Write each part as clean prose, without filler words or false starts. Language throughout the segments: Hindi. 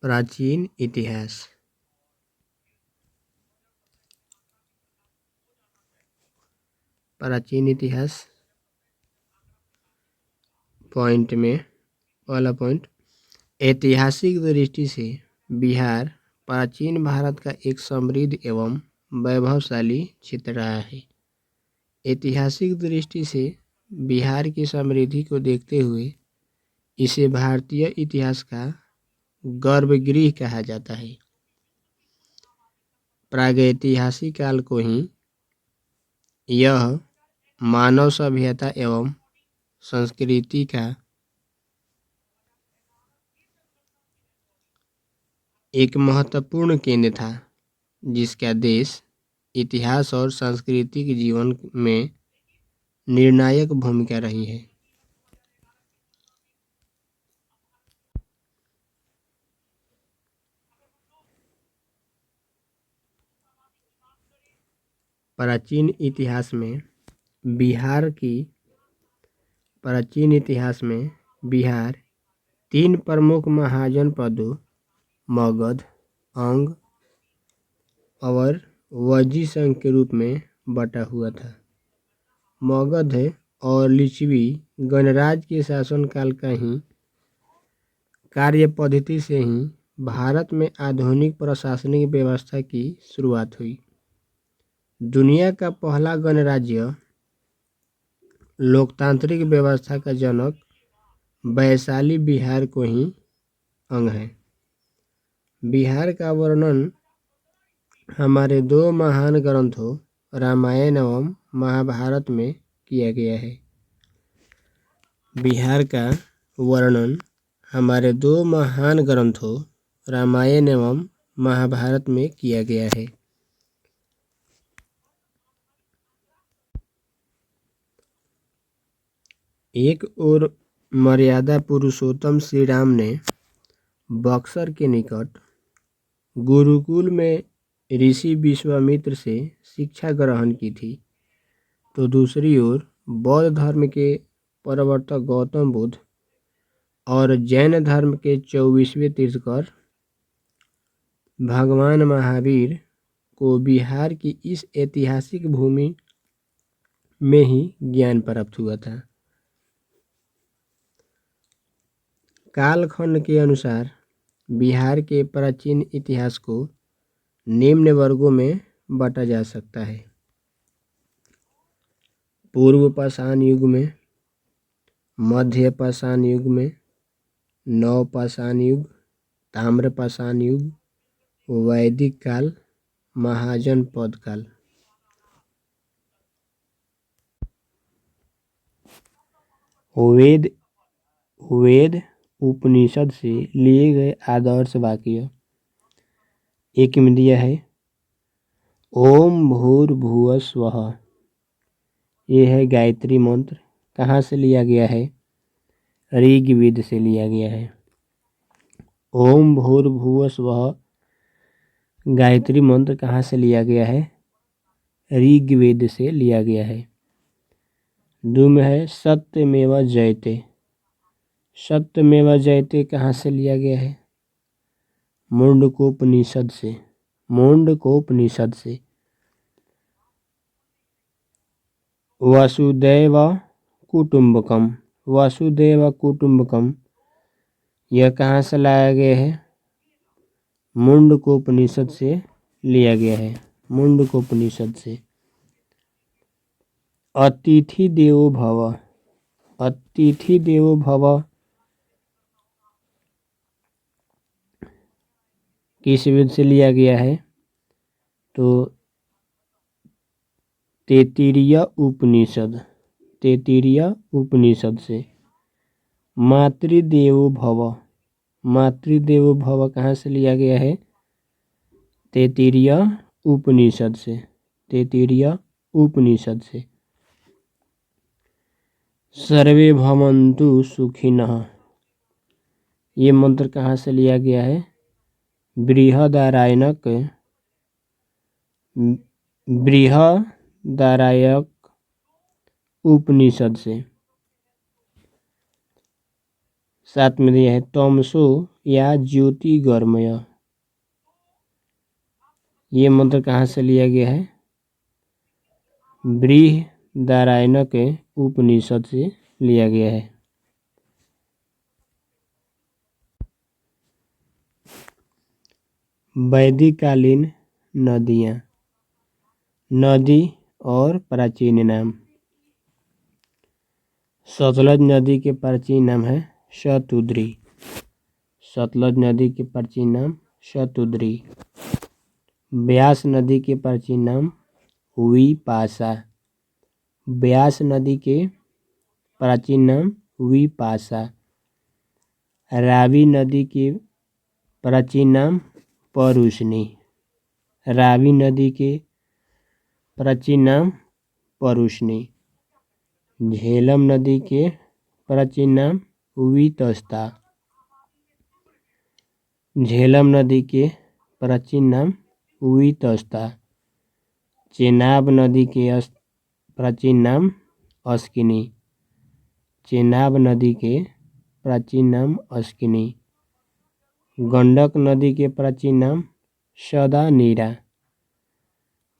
प्राचीन इतिहास। प्राचीन इतिहास पॉइंट में पहला पॉइंट, ऐतिहासिक दृष्टि से बिहार प्राचीन भारत का एक समृद्ध एवं वैभवशाली क्षेत्र रहा है। ऐतिहासिक दृष्टि से बिहार की समृद्धि को देखते हुए इसे भारतीय इतिहास का गर्भगृह कहा जाता है। प्रागैतिहासिक काल को ही यह मानव सभ्यता एवं संस्कृति का एक महत्वपूर्ण केंद्र था, जिसका देश इतिहास और सांस्कृतिक जीवन में निर्णायक भूमिका रही है। प्राचीन इतिहास में बिहार 3 प्रमुख महाजनपदों मगध, अंग और वज्जी संघ के रूप में बटा हुआ था। मगध और लिच्छवी गणराज्य के शासनकाल का ही कार्य पद्धति से ही भारत में आधुनिक प्रशासनिक व्यवस्था की शुरुआत हुई। दुनिया का पहला गणराज्य लोकतांत्रिक व्यवस्था का जनक वैशाली बिहार को ही अंग है। बिहार का वर्णन हमारे 2 महान ग्रंथों रामायण एवं महाभारत में किया गया है। बिहार का वर्णन हमारे 2 महान ग्रंथों रामायण एवं महाभारत में किया गया है। एक ओर मर्यादा पुरुषोत्तम श्री राम ने बक्सर के निकट गुरुकुल में ऋषि विश्वामित्र से शिक्षा ग्रहण की थी, तो दूसरी ओर बौद्ध धर्म के प्रवर्तक गौतम बुद्ध और जैन धर्म के 24वें तीर्थंकर भगवान महावीर को बिहार की इस ऐतिहासिक भूमि में ही ज्ञान प्राप्त हुआ था। कालखंड के अनुसार बिहार के प्राचीन इतिहास को निम्न वर्गों में बांटा जा सकता है। पूर्व पाषाण युग में, मध्य पाषाण युग में, नव पाषाण युग, ताम्र पाषाण युग, वैदिक काल, महाजनपद काल। वेद उपनिषद से लिए गए आदर्श वाक्य एक में दिया है, ओम भूर्भुवः स्वः। ये है गायत्री मंत्र। कहाँ से लिया गया है? ऋग्वेद से लिया गया है। ओम भूर्भुवः स्वः गायत्री मंत्र कहाँ से लिया गया है? ऋग्वेद से लिया गया है। 2 में है सत्यमेव जयते। सत्यमेव जयते कहाँ से लिया गया है? मुंडकोपनिषद से। वसुदैव कुटुंबकम यह कहाँ से लाया गया है? मुंडकोपनिषद से लिया गया है। मुंडकोपनिषद से। अतिथि देवो भव किस वेद से लिया गया है? तो तैत्तिरीय उपनिषद से। मातृदेवो भव कहाँ से लिया गया है? तैत्तिरीय उपनिषद से। सर्वे भवन्तु सुखिनः ये मंत्र कहाँ से लिया गया है? बृहदारण्यक उपनिषद से। सात में दिया है तमसो या ज्योतिर्गमय। ये मंत्र कहाँ से लिया गया है? बृहदारण्यक उपनिषद से लिया गया है। वैदिक कालीन नदियाँ, नदी और प्राचीन नाम। सतलज नदी के प्राचीन नाम है शतुद्री। सतलज नदी के प्राचीन नाम शतुद्री। ब्यास नदी के प्राचीन नाम विपाशा। ब्यास नदी के प्राचीन नाम विपाशा। रावी नदी के प्राचीन नाम परुष्णी। रावी नदी के प्राचीन नाम परुष्णी। झेलम नदी के प्राचीन नाम वितस्ता। झेलम नदी के प्राचीन नाम वितस्ता। चेनाब नदी के प्राचीन नाम अस्किनी। चेनाब नदी के प्राचीन नाम अस्किनी। गंडक नदी के प्राचीन नाम सदानीरा।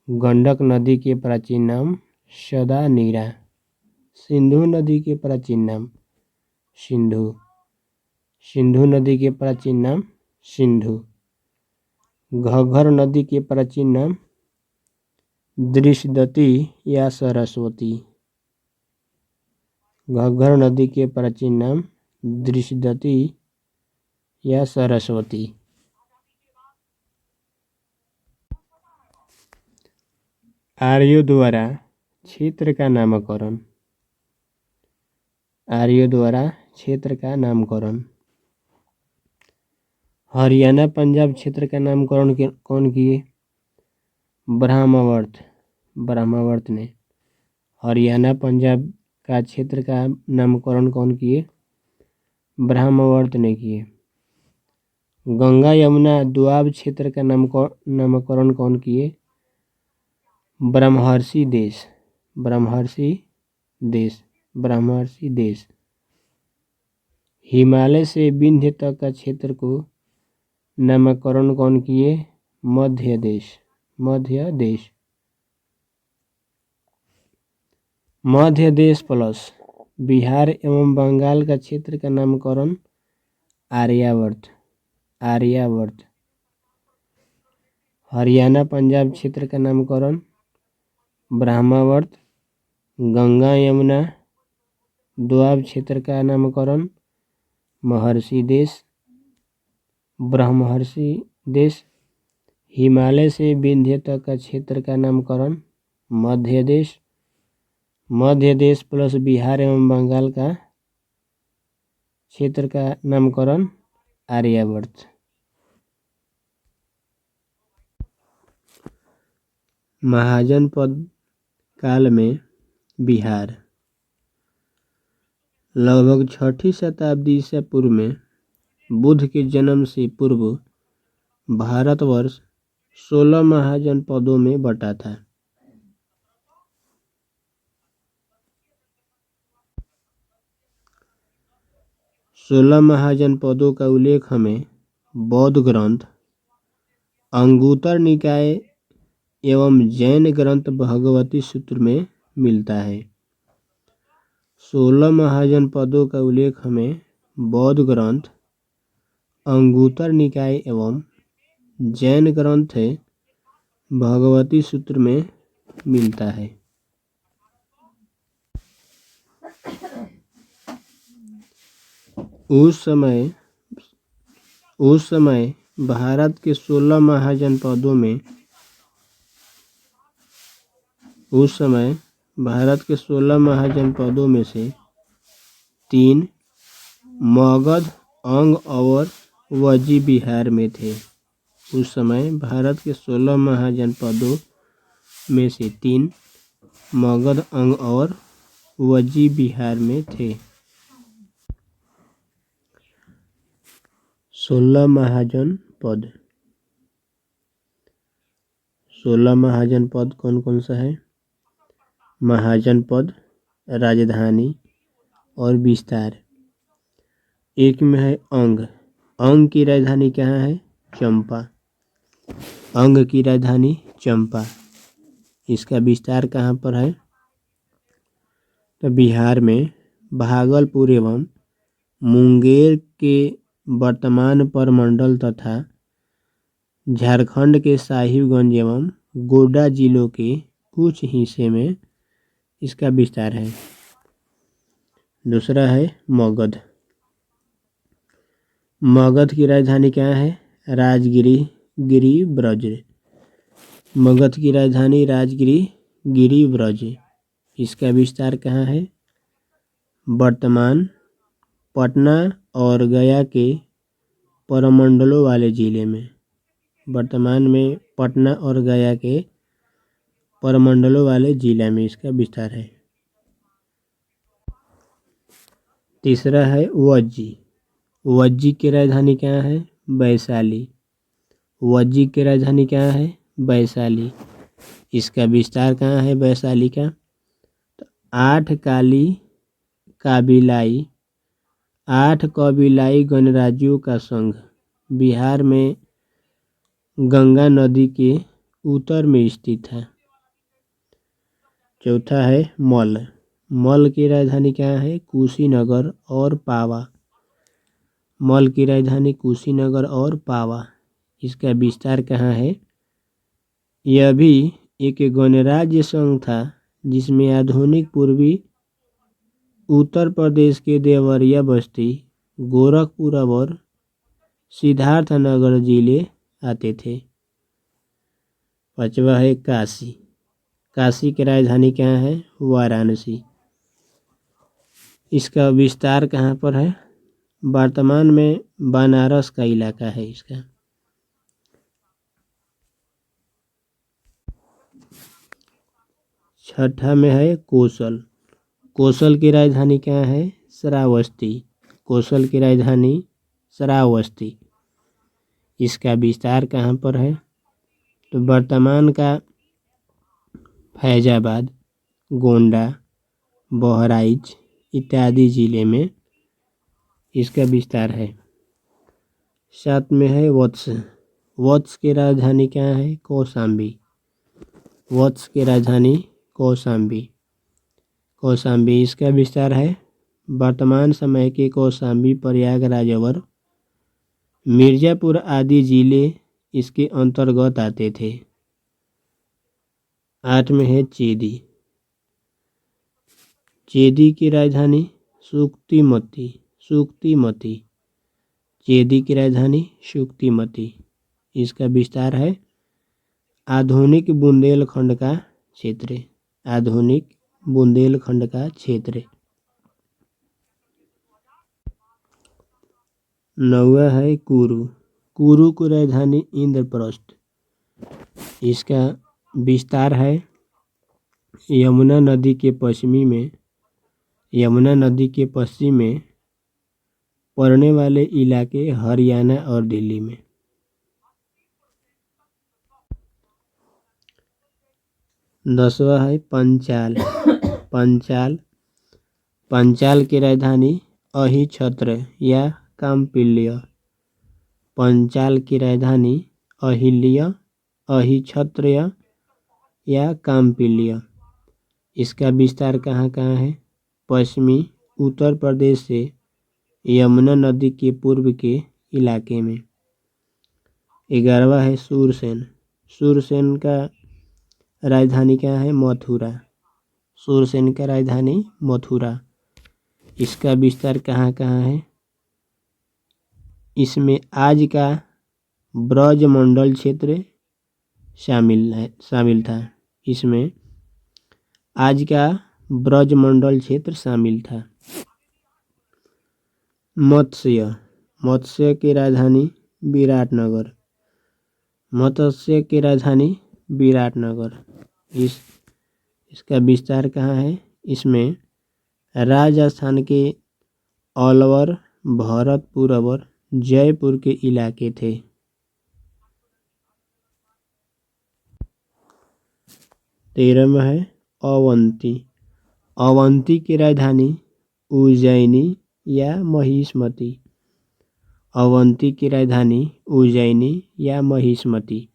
गंडक नदी के प्राचीन नाम सदानीरा। सिंधु नदी के प्राचीन नाम सिंधु। सिंधु नदी के प्राचीन नाम सिंधु। घग्गर नदी के प्राचीन नाम दृशदती या सरस्वती। घग्गर नदी के प्राचीन नाम दृशदती या सरस्वती। आर्यों द्वारा क्षेत्र का नामकरण। आर्यों द्वारा क्षेत्र का नामकरण। हरियाणा पंजाब क्षेत्र का नामकरण कौन किए? ब्रह्मावर्त। ब्रह्मावर्त ने। हरियाणा पंजाब का क्षेत्र का नामकरण कौन किए? ब्रह्मावर्त ने किए। गंगा यमुना दोआब क्षेत्र का नामकरण कौन किए? ब्रह्मर्षि देश। ब्रह्मर्षि देश। ब्रह्मर्षि देश। हिमालय से विंध्य तक का क्षेत्र को नामकरण कौन किए? मध्य देश। मध्य देश। मध्य देश प्लस बिहार एवं बंगाल का क्षेत्र का नामकरण आर्यावर्त। आर्यावर्त। हरियाणा पंजाब क्षेत्र का नामकरण ब्रह्मावर्त। गंगा यमुना दोआब क्षेत्र का नामकरण महर्षि देश। ब्रह्मर्षि देश। हिमालय से विंध्य तक का क्षेत्र का नामकरण मध्य देश। मध्य देश प्लस बिहार एवं बंगाल का क्षेत्र का नामकरण आर्यावर्त। महाजनपद काल में बिहार लगभग 6ठी शताब्दी ईसा पूर्व में बुद्ध के जन्म से पूर्व भारतवर्ष 16 महाजनपदों में बटा था। सोलह महाजनपदों का उल्लेख हमें बौद्ध ग्रंथ अंगुतर निकाय एवं जैन ग्रंथ भगवती सूत्र में मिलता है। 16 महाजनपदों का उल्लेख हमें बौद्ध ग्रंथ अंगुतर निकाय एवं जैन ग्रंथ भगवती सूत्र में मिलता है। उस समय भारत के 16 महाजनपदों में से 3 मगध, अंग और वज्जी बिहार में थे। उस समय भारत के 16 महाजनपदों में से 3 मगध, अंग और वज्जी बिहार में थे। 16 महाजनपद। 16 महाजनपद कौन कौन सा है? महाजनपद, राजधानी और विस्तार। एक में है अंग। अंग की राजधानी कहाँ है? चंपा। अंग की राजधानी चंपा। इसका विस्तार कहाँ पर है? तो बिहार में भागलपुर एवं मुंगेर के वर्तमान प्रमंडल तथा झारखंड के साहिबगंज एवं गोड्डा जिलों के कुछ हिस्से में इसका विस्तार है। दूसरा है मगध। मगध की राजधानी क्या है? राजगिरी गिरिब्रज। मगध की राजधानी राजगिरी गिरिब्रज। इसका विस्तार कहाँ है? वर्तमान पटना और गया के प्रमंडलों वाले जिले में। वर्तमान में पटना और गया के प्रमंडलों वाले जिले में इसका विस्तार है। तीसरा है वज्जी। वज्जी की राजधानी क्या है? वैशाली। वज्जी की राजधानी क्या है? वैशाली। इसका विस्तार कहाँ है वैशाली का? तो 8 कबीलाई गणराज्यों का संघ बिहार में गंगा नदी के उत्तर में स्थित है। चौथा है मल्ल। मल्ल की राजधानी क्या है? कुशीनगर और पावा। मल्ल की राजधानी कुशीनगर और पावा। इसका विस्तार कहाँ है? यह भी एक गणराज्य संघ था जिसमें आधुनिक पूर्वी उत्तर प्रदेश के देवरिया बस्ती, गोरखपुर और सिद्धार्थनगर जिले आते थे। पांचवा है काशी। काशी की राजधानी क्या है? वाराणसी। इसका विस्तार कहाँ पर है? वर्तमान में बनारस का इलाका है इसका। छठा में है कौशल। कौशल की राजधानी क्या है? श्रावस्ती। कौशल की राजधानी श्रावस्ती। इसका विस्तार कहाँ पर है? तो वर्तमान का फैजाबाद, गोंडा, बहराइच इत्यादि जिले में इसका विस्तार है। साथ में है वत्स। वत्स की राजधानी क्या है? कौशाम्बी। वत्स की राजधानी कौशाम्बी। कौशाम्बी इसका विस्तार है। वर्तमान समय के कौशाम्बी, प्रयागराज और मिर्जापुर आदि जिले इसके अंतर्गत आते थे। 8 में है चेदी। चेदी की राजधानी सुक्तिमती। चेदी की राजधानी सुक्तिमती। इसका विस्तार है आधुनिक बुंदेलखंड का क्षेत्र। आधुनिक बुंदेलखंड का क्षेत्र। 9वां है कुरु। कुरु की राजधानी इंद्रप्रस्थ। इसका विस्तार है यमुना नदी के पश्चिम में पड़ने वाले इलाके हरियाणा और दिल्ली में। 10वां है पंचाल। पंचाल की राजधानी अहिछत्र या काम्पिल्य। पंचाल की राजधानी अहिछत्र या काम्पिल्य। इसका विस्तार कहाँ कहाँ है? पश्चिमी उत्तर प्रदेश से यमुना नदी के पूर्व के इलाके में। 11वां है सूरसेन। सूरसेन का राजधानी क्या है? मथुरा। सूरसेन का राजधानी मथुरा। इसका विस्तार कहाँ कहाँ है? इसमें आज का ब्रजमंडल क्षेत्र शामिल था। इसमें आज का ब्रजमंडल क्षेत्र शामिल था। मत्स्य की राजधानी विराटनगर। मत्स्य की राजधानी विराटनगर। इसका विस्तार कहाँ है? इसमें राजस्थान के अलवर, भरतपुर और जयपुर के इलाके थे। 13वां है अवंती। अवंती की राजधानी उज्जैनी या महिष्मती। अवंती की राजधानी उज्जैनी या महिष्मती।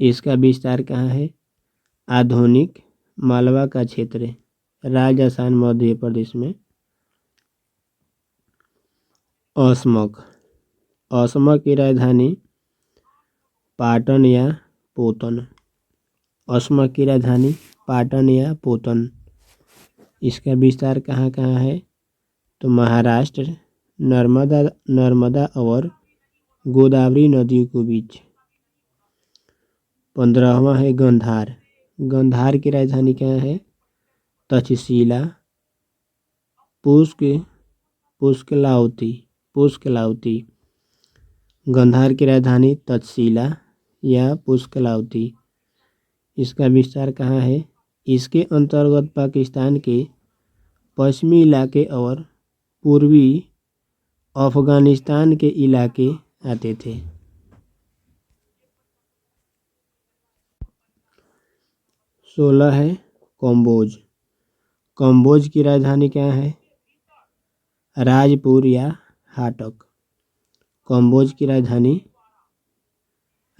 इसका विस्तार कहाँ है? आधुनिक मालवा का क्षेत्र, राजस्थान मध्य प्रदेश में। असमक, असमक की राजधानी पाटन या पोतन। असमक की राजधानी पाटन या पोतन। इसका विस्तार कहाँ कहाँ है? तो महाराष्ट्र, नर्मदा और गोदावरी नदियों के बीच। 15वां है गंधार। गंधार की राजधानी क्या है? तक्षशिला, पुष्कलावती। गंधार की राजधानी तक्षशिला या पुष्कलावती। इसका विस्तार कहाँ है? इसके अंतर्गत पाकिस्तान के पश्चिमी इलाके और पूर्वी अफगानिस्तान के इलाके आते थे। सोलह है कम्बोज। कम्बोज की राजधानी क्या है? राजपुर या हाटक। कम्बोज की राजधानी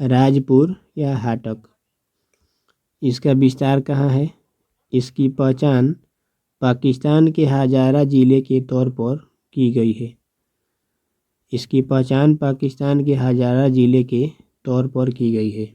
राजपुर या हाटक। इसका विस्तार कहाँ है? इसकी पहचान पाकिस्तान के हजारा जिले के तौर पर की गई है। इसकी पहचान पाकिस्तान के हजारा जिले के तौर पर की गई है।